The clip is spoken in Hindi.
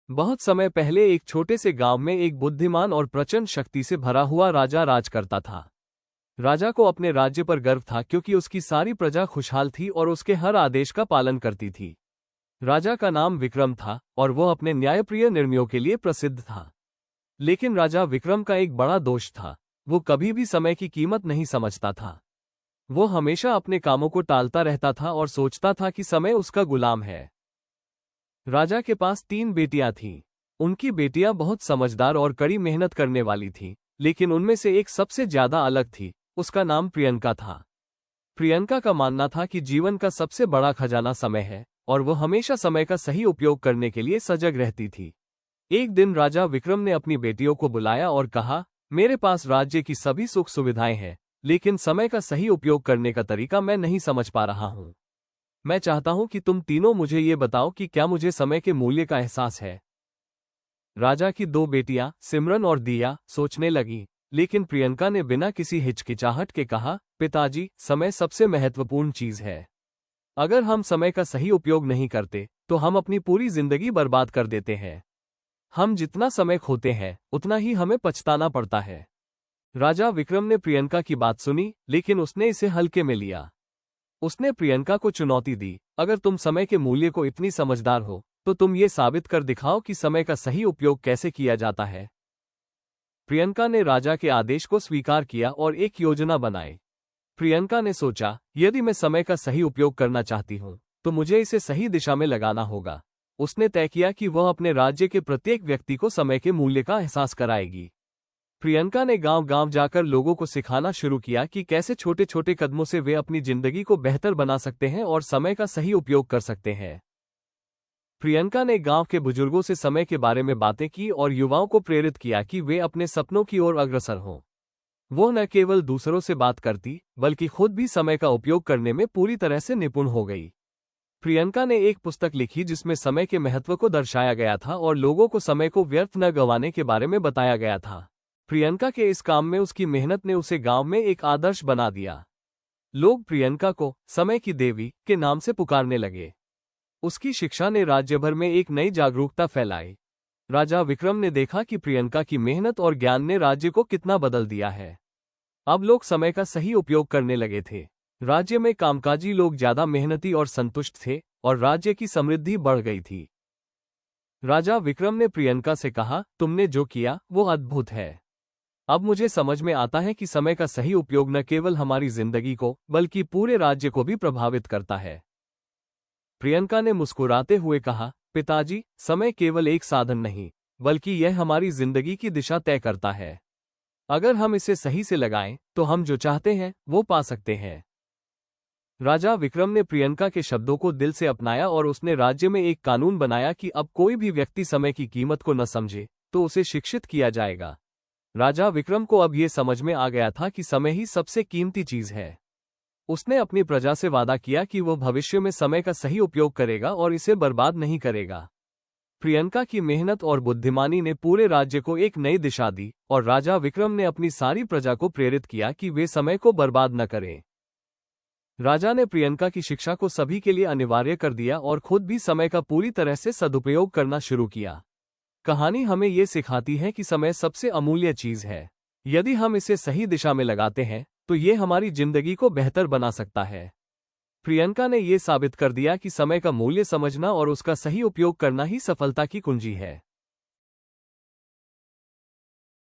बहुत समय पहले एक छोटे से गांव में एक बुद्धिमान और प्रचंड शक्ति से भरा हुआ राजा राज करता था। राजा को अपने राज्य पर गर्व था क्योंकि उसकी सारी प्रजा खुशहाल थी और उसके हर आदेश का पालन करती थी। राजा का नाम विक्रम था और वो अपने न्यायप्रिय निर्णयों के लिए प्रसिद्ध था। लेकिन राजा विक्रम का एक बड़ा दोष था, वो कभी भी समय की कीमत नहीं समझता था। वो हमेशा अपने कामों को टालता रहता था और सोचता था कि समय उसका गुलाम है। राजा के पास 3 बेटियां थीं। उनकी बेटियां बहुत समझदार और कड़ी मेहनत करने वाली थीं, लेकिन उनमें से एक सबसे ज्यादा अलग थी। उसका नाम प्रियंका था। प्रियंका का मानना था कि जीवन का सबसे बड़ा खजाना समय है और वो हमेशा समय का सही उपयोग करने के लिए सजग रहती थी। एक दिन राजा विक्रम ने अपनी बेटियों को बुलाया और कहा, मेरे पास राज्य की सभी सुख सुविधाएं हैं, लेकिन समय का सही उपयोग करने का तरीका मैं नहीं समझ पा रहा हूं। मैं चाहता हूं कि तुम तीनों मुझे ये बताओ कि क्या मुझे समय के मूल्य का एहसास है। राजा की 2 बेटियां सिमरन और दिया सोचने लगी, लेकिन प्रियंका ने बिना किसी हिचकिचाहट के कहा, पिताजी, समय सबसे महत्वपूर्ण चीज है। अगर हम समय का सही उपयोग नहीं करते तो हम अपनी पूरी जिंदगी बर्बाद कर देते हैं। हम जितना समय खोते हैं उतना ही हमें पछताना पड़ता है। राजा विक्रम ने प्रियंका की बात सुनी, लेकिन उसने इसे हल्के में लिया। उसने प्रियंका को चुनौती दी, अगर तुम समय के मूल्य को इतनी समझदार हो तो तुम ये साबित कर दिखाओ कि समय का सही उपयोग कैसे किया जाता है। प्रियंका ने राजा के आदेश को स्वीकार किया और एक योजना बनाई। प्रियंका ने सोचा, यदि मैं समय का सही उपयोग करना चाहती हूँ तो मुझे इसे सही दिशा में लगाना होगा। उसने तय किया कि वह अपने राज्य के प्रत्येक व्यक्ति को समय के मूल्य का एहसास कराएगी। प्रियंका ने गांव-गांव जाकर लोगों को सिखाना शुरू किया कि कैसे छोटे छोटे कदमों से वे अपनी जिंदगी को बेहतर बना सकते हैं और समय का सही उपयोग कर सकते हैं। प्रियंका ने गांव के बुजुर्गों से समय के बारे में बातें की और युवाओं को प्रेरित किया कि वे अपने सपनों की ओर अग्रसर हों। वो न केवल दूसरों से बात करती, बल्कि खुद भी समय का उपयोग करने में पूरी तरह से निपुण हो गई। प्रियंका ने एक पुस्तक लिखी जिसमें समय के महत्व को दर्शाया गया था और लोगों को समय को व्यर्थ न गंवाने के बारे में बताया गया था। प्रियंका के इस काम में उसकी मेहनत ने उसे गांव में एक आदर्श बना दिया। लोग प्रियंका को समय की देवी के नाम से पुकारने लगे। उसकी शिक्षा ने राज्य भर में एक नई जागरूकता फैलाई। राजा विक्रम ने देखा कि प्रियंका की मेहनत और ज्ञान ने राज्य को कितना बदल दिया है। अब लोग समय का सही उपयोग करने लगे थे। राज्य में कामकाजी लोग ज्यादा मेहनती और संतुष्ट थे और राज्य की समृद्धि बढ़ गई थी। राजा विक्रम ने प्रियंका से कहा, तुमने जो किया वो अद्भुत है। अब मुझे समझ में आता है कि समय का सही उपयोग न केवल हमारी जिंदगी को बल्कि पूरे राज्य को भी प्रभावित करता है। प्रियंका ने मुस्कुराते हुए कहा, पिताजी, समय केवल एक साधन नहीं, बल्कि यह हमारी जिंदगी की दिशा तय करता है। अगर हम इसे सही से लगाएं तो हम जो चाहते हैं वो पा सकते हैं। राजा विक्रम ने प्रियंका के शब्दों को दिल से अपनाया और उसने राज्य में एक कानून बनाया कि अब कोई भी व्यक्ति समय की कीमत को न समझे तो उसे शिक्षित किया जाएगा। राजा विक्रम को अब ये समझ में आ गया था कि समय ही सबसे कीमती चीज है। उसने अपनी प्रजा से वादा किया कि वो भविष्य में समय का सही उपयोग करेगा और इसे बर्बाद नहीं करेगा। प्रियंका की मेहनत और बुद्धिमानी ने पूरे राज्य को एक नई दिशा दी और राजा विक्रम ने अपनी सारी प्रजा को प्रेरित किया कि वे समय को बर्बाद न करें। राजा ने प्रियंका की शिक्षा को सभी के लिए अनिवार्य कर दिया और खुद भी समय का पूरी तरह से सदुपयोग करना शुरू किया। कहानी हमें ये सिखाती है कि समय सबसे अमूल्य चीज है। यदि हम इसे सही दिशा में लगाते हैं तो ये हमारी जिंदगी को बेहतर बना सकता है। प्रियंका ने ये साबित कर दिया कि समय का मूल्य समझना और उसका सही उपयोग करना ही सफलता की कुंजी है।